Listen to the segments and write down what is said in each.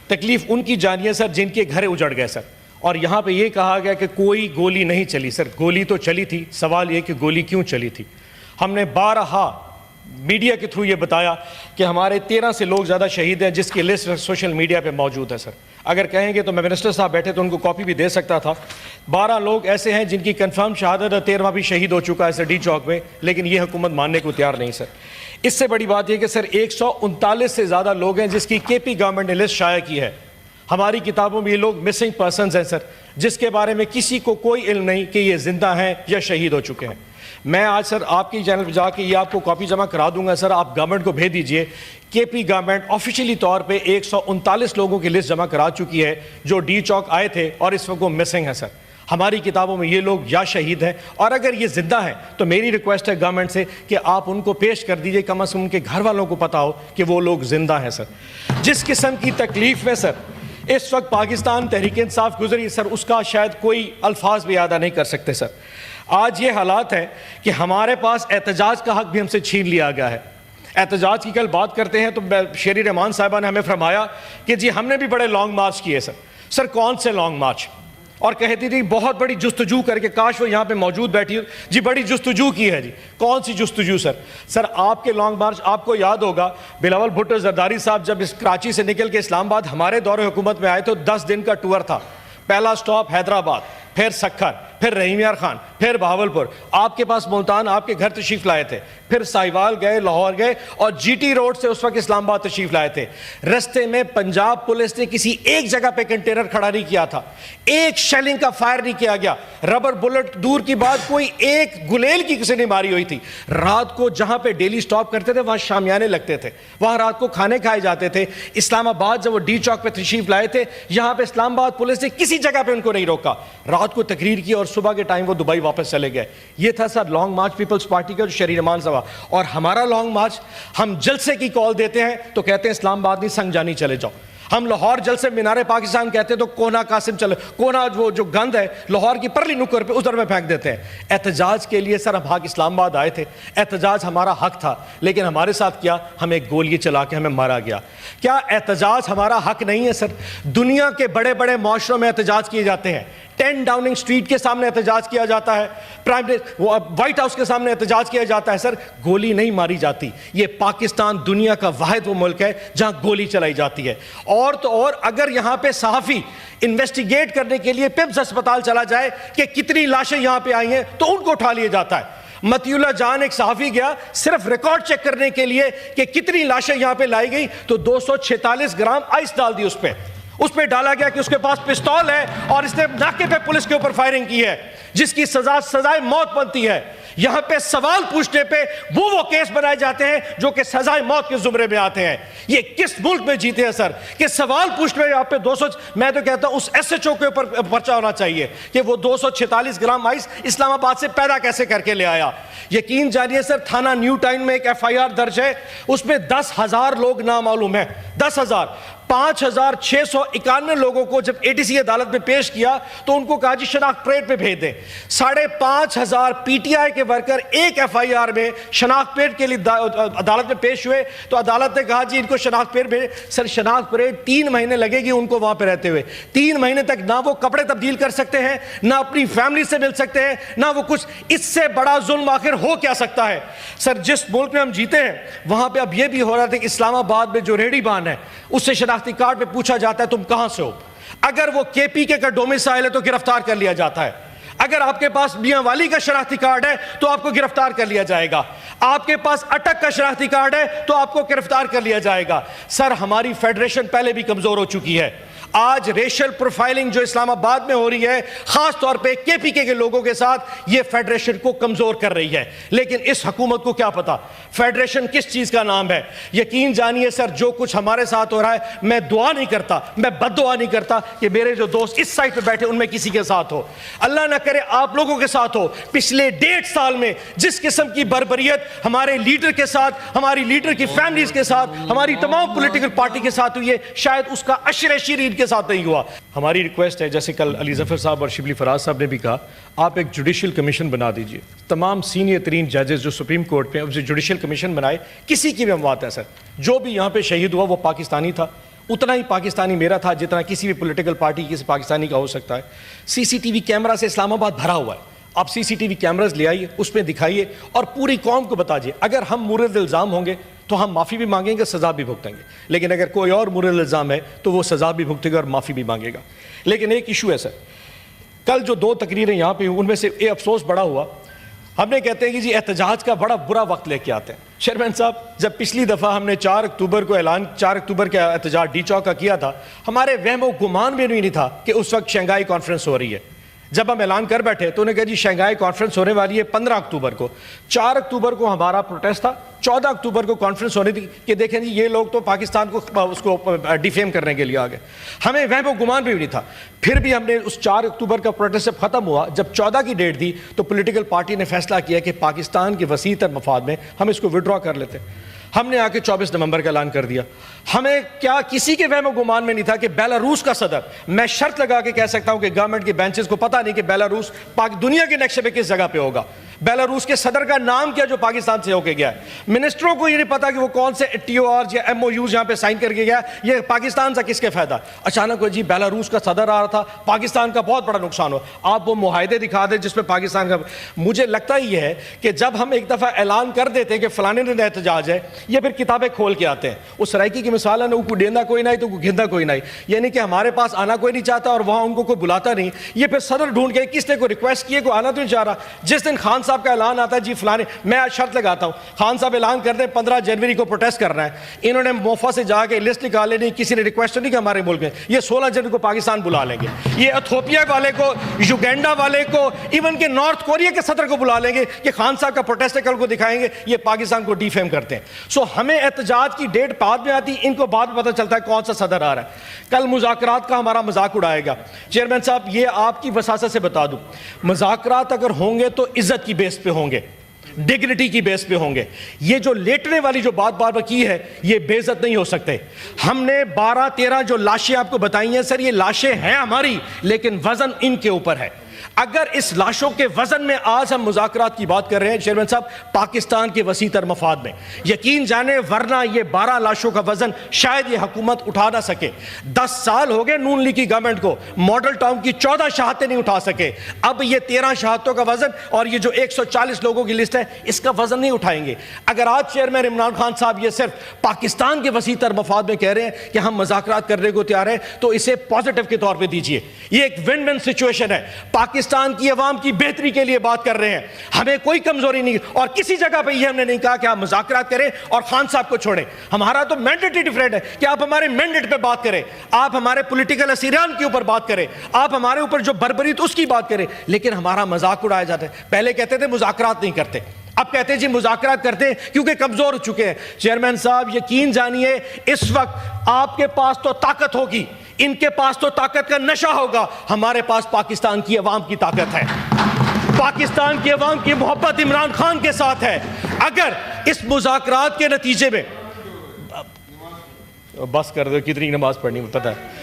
تکلیف ان کی جانی ہے سر جن کے گھر اجڑ گئے سر. اور یہاں پہ یہ کہا گیا کہ کوئی گولی نہیں چلی. سر گولی تو چلی تھی, سوال یہ کہ گولی کیوں چلی تھی. ہم نے بارہا میڈیا کے تھرو یہ بتایا کہ ہمارے 13 سے لوگ زیادہ شہید ہیں جس کی لسٹ سوشل میڈیا پہ موجود ہے سر. اگر کہیں گے تو میں منسٹر صاحب بیٹھے تو ان کو کاپی بھی دے سکتا تھا. 12 لوگ ایسے ہیں جن کی کنفرم شہادت ہے, 13واں بھی شہید ہو چکا ہے سر ڈی چوک میں, لیکن یہ حکومت ماننے کو تیار نہیں سر. اس سے بڑی بات یہ کہ سر 139 سے زیادہ لوگ ہیں جس کی کے پی گورنمنٹ نے لسٹ شائع کی ہے. ہماری کتابوں میں یہ لوگ مسنگ پرسنز ہیں سر, جس کے بارے میں کسی کو کوئی علم نہیں کہ یہ زندہ ہیں یا شہید ہو چکے ہیں. میں آج سر آپ کی چینل پہ جا کے یہ آپ کو کاپی جمع کرا دوں گا سر, آپ گورنمنٹ کو بھیج دیجئے. کے پی گورنمنٹ آفیشیلی طور پہ 139 لوگوں کی لسٹ جمع کرا چکی ہے جو ڈی چوک آئے تھے اور اس وقت وہ مسنگ ہیں سر. ہماری کتابوں میں یہ لوگ یا شہید ہیں, اور اگر یہ زندہ ہیں تو میری ریکویسٹ ہے گورنمنٹ سے کہ آپ ان کو پیش کر دیجئے, کم از کم ان کے گھر والوں کو پتا ہو کہ وہ لوگ زندہ ہیں سر. جس قسم کی تکلیف میں سر اس وقت پاکستان تحریک انصاف گزری سر, اس کا شاید کوئی الفاظ بھی ادا نہیں کر سکتے سر. آج یہ حالات ہیں کہ ہمارے پاس احتجاج کا حق بھی ہم سے چھین لیا گیا ہے. احتجاج کی کل بات کرتے ہیں تو شیری رحمان صاحبہ نے ہمیں فرمایا کہ جی ہم نے بھی بڑے لانگ مارچ کیے سر. سر کون سے لانگ مارچ؟ اور کہتی تھی بہت بڑی جستجو کر کے, کاش وہ یہاں پہ موجود بیٹھی ہو. جی بڑی جستجو کی ہے. جی کون سی جستجو سر؟ سر آپ کے لانگ مارچ آپ کو یاد ہوگا, بلاول بھٹو زرداری صاحب جب اس کراچی سے نکل کے اسلام آباد ہمارے دور حکومت میں آئے تو 10 دن کا ٹور تھا. پہلا سٹاپ حیدرآباد, پھر سکھر, پھر رحیم یار خان, پھر بہاولپور, آپ کے پاس ملتان آپ کے گھر تشریف لائے تھے, پھر سائیوال گئے, لاہور گئے, اور جی ٹی روڈ سے اس وقت اسلام آباد تشریف لائے تھے. رستے میں پنجاب پولیس نے کسی ایک جگہ پہ کنٹینر کھڑا نہیں کیا تھا, ایک شیلنگ کا فائر نہیں کیا گیا, ربر بلٹ دور کی بات, کوئی ایک گلیل کی کسی نے ماری ہوئی تھی. رات کو جہاں پہ ڈیلی سٹاپ کرتے تھے وہاں شامیانے لگتے تھے, وہاں رات کو کھانے کھائے جاتے تھے. اسلام آباد جب وہ ڈی چوک پہ تشریف لائے تھے, یہاں پہ اسلام آباد پولیس نے کسی جگہ پہ ان کو نہیں روکا, رات کو تقریر کی اور صبح کے ٹائم وہ دبئی واپس چلے گئے. یہ تھا سر لانگ مارچ پیپلز پارٹی کا جو شیری رحمان صاحب. اور ہمارا لانگ مارچ, ہم جلسے کی کال دیتے ہیں تو کہتے ہیں اسلام آباد نہیں سنگ جانی چلے جاؤ. ہم لاہور جلسے مینار پاکستان کہتے ہیں تو کونا قاسم چلے, کونا وہ جو گند ہے لاہور کی پرلی نکر پہ ادھر میں پھینک دیتے ہیں. احتجاج کے لیے سر ہم حق اسلام آباد آئے تھے, احتجاج ہمارا حق تھا, لیکن ہمارے ساتھ کیا, ہمیں گولی چلا کے ہمیں مارا گیا. کیا احتجاج ہمارا حق نہیں ہے سر؟ دنیا کے بڑے بڑے معاشروں میں احتجاج کیے جاتے ہیں. 10 ڈاؤننگ اسٹریٹ کے سامنے احتجاج کیا جاتا ہے, وائٹ ہاؤس کے سامنے احتجاج کیا جاتا ہے. سر گولی نہیں ماری جاتی. یہ پاکستان دنیا کا واحد وہ ملک ہے جہاں گولی چلائی جاتی ہے. اور تو اور اگر یہاں پہ صحافی انویسٹیگیٹ کرنے کے لیے پمز اسپتال چلا جائے کہ کتنی لاشیں یہاں پہ آئی ہیں تو ان کو اٹھا لیا جاتا ہے. متی اللہ جان ایک صحافی گیا صرف ریکارڈ چیک کرنے کے لیے کہ کتنی لاشیں یہاں پہ لائی گئی, تو 246 گرام آئس ڈال دی اس پہ ڈالا گیا کہ اس کے پاس پستول ہے اور اس نے ناکے پہ پولیس کے اوپر فائرنگ کی ہے, جس کی سزائے موت بنتی ہے. یہاں پہ سوال پوچھنے پہ وہ کیس بنائے جاتے ہیں جو کہ سزائے موت کے زمرے میں آتے ہیں. یہ کس ملک میں جیتے ہیں سر کہ سوال پوچھنے میں آپ پہ 200, میں تو کہتا ہوں اس ایس ایچ او کے اوپر پرچہ ہونا چاہیے کہ وہ 246 گرام آئس اسلام آباد سے پیدا کیسے کر کے لے آیا. یقین جانیے سر تھانہ نیو ٹاؤن میں ایک FIR درج ہے, اس میں 10,000 لوگ نامعلوم ہیں. 10,000 5,691 لوگوں کو جب ATC عدالت میں پیش کیا تو ان کو کہا جی شناخت پریڈ پہ بھیج دیں. 5,500 PTI کے ورکر ایک FIR میں شناخت پریڈ کے لیے عدالت میں پیش ہوئے تو عدالت نے کہا جی ان کو شناخت پریڈ بھیجیں. سر شناخت پریڈ 3 مہینے لگے گی ان کو وہاں پہ رہتے ہوئے. 3 مہینے تک نہ وہ کپڑے تبدیل کر سکتے ہیں, نہ اپنی فیملی سے مل سکتے ہیں, نہ وہ کچھ. اس سے بڑا ظلم آخر ہو کیا سکتا ہے سر؟ جس ملک میں ہم جیتے ہیں وہاں پہ اب یہ بھی ہو رہا تھا کہ اسلام آباد میں جو ریڈی بان ہے اس سے شناختی کارڈ پہ پوچھا جاتا ہے تم کہاں سے ہو. اگر وہ KPK کا ڈومیسائل ہے تو گرفتار کر لیا جاتا ہے. اگر آپ کے پاس میاں والی کا شناختی کارڈ ہے تو آپ کو گرفتار کر لیا جائے گا. آپ کے پاس اٹک کا شناختی کارڈ ہے تو آپ کو گرفتار کر لیا جائے گا. سر ہماری فیڈریشن پہلے بھی کمزور ہو چکی ہے. آج ریشل پروفائلنگ جو اسلام آباد میں ہو رہی ہے خاص طور پہ KPK کے لوگوں کے ساتھ, یہ فیڈریشن کو کمزور کر رہی ہے. لیکن اس حکومت کو کیا پتا فیڈریشن کس چیز کا نام ہے. یقین جانیے سر جو کچھ ہمارے ساتھ ہو رہا ہے, میں دعا نہیں کرتا, میں بد دعا نہیں کرتا کہ میرے جو دوست اس سائٹ پہ بیٹھے ان میں کسی کے ساتھ ہو. اللہ نہ کرے آپ لوگوں کے ساتھ ہو. پچھلے 1.5 سال میں جس قسم کی بربریت ہمارے لیڈر کے ساتھ, ہماری لیڈر کی فیملیز کے ساتھ, ہماری تمام پولیٹیکل پارٹی کے ساتھ ہوئی ہے, شاید اس کا عشر شیرین کے ساتھ نہیں ہوا. ہماری ریکویسٹ ہے جیسے کل علی ظفر صاحب اور شبلی فراز صاحب نے بھی کہا, آپ ایک جوڈیشل کمیشن بنا دیجئے. تمام سینئر ترین ججز جو سپریم کورٹ پہ ہیں اسے جوڈیشل کمیشن بنائے. کسی کی بھی اموات ہے سر, جو بھی یہاں پہ شہید ہوا وہ پاکستانی تھا, اتنا ہی پاکستانی میرا تھا جتنا کسی بھی پولیٹیکل پارٹی کسی پاکستانی کا ہو سکتا ہے. سی سی ٹی وی کیمرہ سے اسلام آباد بھرا ہوا ہے. آپ سی سی ٹی وی کیمراز لے آئیے, اس میں دکھائیے اور پوری قوم کو بتا دیجیے. اگر ہم مورد الزام ہوں گے تو ہم معافی بھی مانگیں گے, سزا بھی بھگتیں گے. لیکن اگر کوئی اور مورد الزام ہے تو وہ سزا بھی بھگتے گا اور معافی بھی مانگے گا. لیکن ایک ایشو ہے سر, کل جو 2 تقریریں یہاں پہ ہوئی ان میں سے یہ افسوس بڑا ہوا, ہم نے کہتے ہیں کہ جی احتجاج کا بڑا برا وقت لے کے آتے ہیں. چیئرمین صاحب, جب پچھلی دفعہ ہم نے 4 اکتوبر کو 4 اکتوبر کا احتجاج ڈی چوک کا کیا تھا, ہمارے وہم و گمان میں نہیں تھا کہ اس وقت شنگھائی کانفرنس ہو رہی ہے. جب ہم اعلان کر بیٹھے تو انہوں نے کہا جی شنگھائی کانفرنس ہونے والی ہے 15 اکتوبر کو. 4 اکتوبر کو ہمارا پروٹیسٹ تھا, 14 اکتوبر کو کانفرنس ہونی تھی کہ دیکھیں جی یہ لوگ تو پاکستان کو اس کو ڈیفیم کرنے کے لیے آ گئے. ہمیں وہم و گمان بھی نہیں تھا. پھر بھی ہم نے اس 4 اکتوبر کا پروٹیسٹ جب ختم ہوا, جب 14 کی ڈیٹ دی تو پولیٹیکل پارٹی نے فیصلہ کیا کہ پاکستان کے وسیع تر مفاد میں ہم اس کو وڈرا کر لیتے. ہم نے آ کے 24 نومبر کا اعلان کر دیا. ہمیں کیا کسی کے وہم و گمان میں نہیں تھا کہ بیلاروس کا صدر, میں شرط لگا کے کہہ سکتا ہوں کہ گورنمنٹ کے بینچز کو پتہ نہیں کہ بیلاروس دنیا کے نقشے پہ کس جگہ پہ ہوگا. بیلاروس کے صدر کا نام کیا جو پاکستان سے ہو کے گیا ہے. منسٹروں کو یہ نہیں پتا کہ وہ کون سے ٹی او آر یا ایم او یوز یہاں پہ سائن کر کے گیا, یہ پاکستان سے کس کے فائدہ. اچانک جی بیلاروس کا صدر آ رہا تھا, پاکستان کا بہت بڑا نقصان ہو. آپ وہ معاہدے دکھا دیں جس پہ پاکستان کا, مجھے لگتا ہی یہ ہے کہ جب ہم ایک دفعہ اعلان کر دیتے ہیں کہ فلانے دن احتجاج ہے, یہ پھر کتابیں کھول کے آتے ہیں. اس سرائکی کی مثال ہے نا, کو ڈیندا کوئی نہیں تو کو گھندا کوئی نہیں, یعنی کہ ہمارے پاس آنا کوئی نہیں چاہتا اور وہاں ان کو کوئی بلاتا نہیں. یہ پھر صدر ڈھونڈ کے کس نے کوئی ریکویسٹ کیے, کوئی آنا تو نہیں چاہ رہا. جس دن خان صاحب کا اعلان آتا ہے جی فلانے, میں آج شرط لگاتا ہوں خان صاحب اعلان کر دیں 15 جنوری کو پروٹیسٹ کرنا ہے, انہوں نے موفا سے جا کے لسٹ نکالے نہیں, کسی نے ریکویسٹ نہیں کہ ہمارے ملک میں, یہ 16 جنوری کو پاکستان بلا لیں گے. یہ ایتھوپیا والے کو, یوگینڈا والے کو, ایون کہ نارتھ کوریا کے صدر کو بلا لیں گے کہ خان صاحب کا پروٹیسٹ ہے, کل کو دکھائیں گے. یہ پاکستان کو ڈیفیم کرتے ہیں. سو ہمیں احتجاج کی ڈیٹ بعد میں آتی, ان کو بعد میں پتہ چلتا ہے کون سا صدر آ رہا ہے. کل مذاکرات کا ہمارا مذاق اڑائے گا. چیئرمین صاحب, یہ آپ کی وساست سے بتا دوں, مذاکرات اگر ہوں گے تو عزت کی بیس پہ ہوں گے, ڈگنیٹی کی بیس پہ ہوں گے. یہ جو لیٹنے والی جو بات بار کی ہے, یہ بے عزت نہیں ہو سکتے. ہم نے 12-13 جو لاشیں آپ کو بتائی ہیں سر, یہ لاشیں ہیں ہماری, لیکن وزن ان کے اوپر ہے. اگر اس لاشوں کے وزن میں آج ہم مذاکرات کی بات کر رہے ہیں چیئرمین صاحب, پاکستان کے وسیع تر مفاد میں, یقین جانے ورنہ یہ 12 لاشوں کا وزن شاید یہ حکومت اٹھا نہ سکے. 10 سال ہو گئے نون لیگ کی گورنمنٹ کو, ماڈل ٹاؤن کی 14 شہادتیں نہیں اٹھا سکے. اب یہ 13 شہادتوں کا وزن اور یہ جو 140 لوگوں کی لسٹ ہے, اس کا وزن نہیں اٹھائیں گے. اگر آج چیئرمین عمران خان صاحب یہ صرف پاکستان کے وسیع تر مفاد میں کہہ رہے ہیں کہ ہم مذاکرات کرنے کو تیار ہیں, تو اسے پازیٹیو کے طور پہ دیجئے. یہ ایک ون ون سچویشن ہے, پاکستان کی عوام کی بہتری کے لیے بات کر رہے ہیں. ہمیں کوئی کمزوری نہیں, اور کسی جگہ پہ یہ ہم نے نہیں کہا کہ آپ مذاکرات کریں اور خان صاحب کو چھوڑیں. ہمارا تو مینڈیٹ ہی ڈیفرنٹ ہے کہ آپ ہمارے مینڈیٹ پہ بات کریں, آپ ہمارے پولیٹیکل اسیران کے اوپر بات کریں, آپ ہمارے اوپر جو بربریت اس کی بات کریں, لیکن ہمارا مذاق اڑایا جاتا ہے. پہلے کہتے تھے مذاکرات نہیں کرتے, اب کہتے ہیں جی مذاکرات کرتے ہیں کیونکہ کمزور ہو چکے ہیں. چیئرمین صاحب, یقین جانیے اس وقت آپ کے پاس تو طاقت ہوگی, ان کے پاس تو طاقت کا نشہ ہوگا, ہمارے پاس پاکستان کی عوام کی طاقت ہے. پاکستان کی عوام کی محبت عمران خان کے ساتھ ہے. اگر اس مذاکرات کے نتیجے میں, بس کر دو, کتنی نماز پڑھنی پتہ ہے,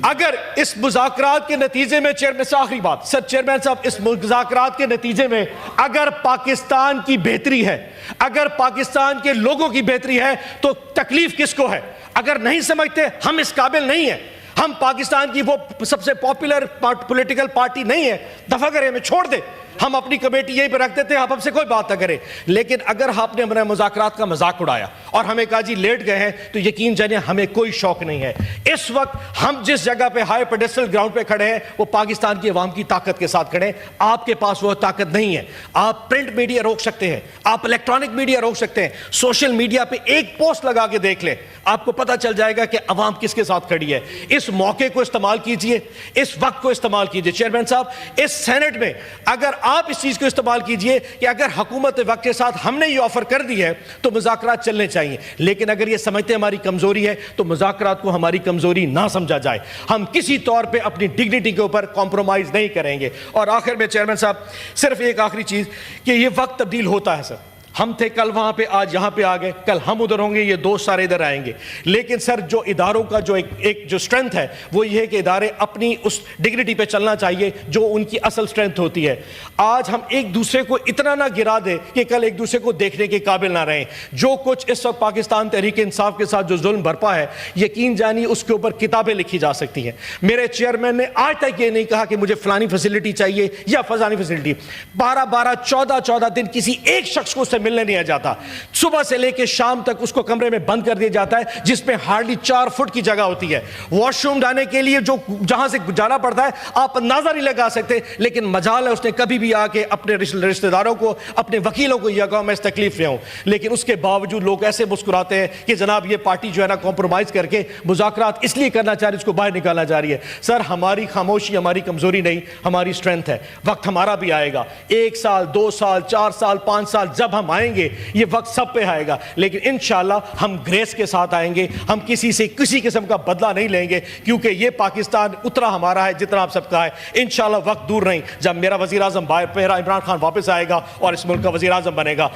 اگر اس مذاکرات کے نتیجے میں, چیئرمین صاحب آخری بات سر, چیئرمین صاحب اس مذاکرات کے نتیجے میں اگر پاکستان کی بہتری ہے, اگر پاکستان کے لوگوں کی بہتری ہے, تو تکلیف کس کو ہے؟ اگر نہیں سمجھتے ہم اس قابل نہیں ہیں, ہم پاکستان کی وہ سب سے پاپولر پولیٹیکل پارٹی نہیں ہے, دفع کریں, ہمیں چھوڑ دیں, ہم اپنی کمیٹی یہیں پہ رکھ دیتے ہیں, آپ ہم سے کوئی بات نہ کریں. لیکن اگر آپ نے ہمارے مذاکرات کا مذاق اڑایا اور ہمیں کہا جی لیٹ گئے ہیں, تو یقین جانیے ہمیں کوئی شوق نہیں ہے. اس وقت ہم جس جگہ پہ ہائی پیڈسٹل گراؤنڈ پہ کھڑے ہیں, وہ پاکستان کی عوام کی طاقت کے ساتھ کھڑے ہیں. آپ کے پاس وہ طاقت نہیں ہے. آپ پرنٹ میڈیا روک سکتے ہیں, آپ الیکٹرانک میڈیا روک سکتے ہیں, سوشل میڈیا پہ ایک پوسٹ لگا کے دیکھ لیں, آپ کو پتہ چل جائے گا کہ عوام کس کے ساتھ کھڑی ہے. اس موقع کو استعمال کیجئے, اس وقت کو استعمال کیجئے. چیئرمین صاحب, اس سینٹ میں اگر آپ اس چیز کو استعمال کیجئے کہ اگر حکومت وقت کے ساتھ ہم نے یہ آفر کر دی ہے تو مذاکرات چلنے چاہیے, لیکن اگر یہ سمجھتے ہماری کمزوری ہے تو مذاکرات کو ہماری کمزوری نہ سمجھا جائے. ہم کسی طور پہ اپنی ڈگنیٹی کے اوپر کمپرومائز نہیں کریں گے. اور آخر میں چیئرمین صاحب, صرف ایک آخری چیز کہ یہ وقت تبدیل ہوتا ہے سر. ہم تھے کل وہاں پہ، آج یہاں پہ آ گئے، کل ہم ادھر ہوں گے، یہ دوست سارے ادھر آئیں گے. لیکن سر جو اداروں کا جو ایک جو اسٹرینتھ ہے وہ یہ ہے کہ ادارے اپنی اس ڈگنیٹی پہ چلنا چاہیے جو ان کی اصل اسٹرینتھ ہوتی ہے. آج ہم ایک دوسرے کو اتنا نہ گرا دے کہ کل ایک دوسرے کو دیکھنے کے قابل نہ رہیں. جو کچھ اس وقت پاکستان تحریک انصاف کے ساتھ جو ظلم برپا ہے، یقین جانی اس کے اوپر کتابیں لکھی جا سکتی ہیں. میرے چیئرمین نے آج تک یہ نہیں کہا کہ مجھے فلانی فیسلٹی چاہیے یا فلانی فیسلٹی. 14 دن کسی ایک شخص کو اس سے ملنے نہیں آ جاتا. صبح سے لے کے شام تک اس کو کمرے میں بند کر دیا جاتا ہے جس میں ہارڈلی 4 فٹ کی جگہ ہوتی ہے. واش روم جانے کے لیے جو جہاں سے جانا پڑتا ہے آپ اندازہ نہیں لگا سکتے. لیکن مجال ہے اس نے کبھی بھی آ کے اپنے رشتہ داروں کو، اپنے وکیلوں کو یہ کہا میں اس تکلیف میں ہوں. لیکن اس کے باوجود لوگ ایسے مسکراتے ہیں کہ جناب یہ پارٹی جو ہے نا کمپرومائز کر کے مذاکرات اس لیے کرنا چاہ رہی ہے، اس کو باہر نکالنا چاہ رہی ہے. سر ہماری خاموشی ہماری کمزوری نہیں، ہماری اسٹرینتھ ہے. وقت ہمارا بھی آئے گا، 1 سال 2 سال 4 سال 5 سال جب ہم آئیں گے یہ وقت سب پہ آئے گا. لیکن انشاءاللہ ہم گریس کے ساتھ آئیں گے. ہم کسی سے کسی قسم کا بدلہ نہیں لیں گے کیونکہ یہ پاکستان اتنا ہمارا ہے جتنا آپ سب کا ہے. انشاءاللہ وقت دور نہیں جب میرا وزیر اعظم میرا عمران خان واپس آئے گا اور اس ملک کا وزیر اعظم بنے گا.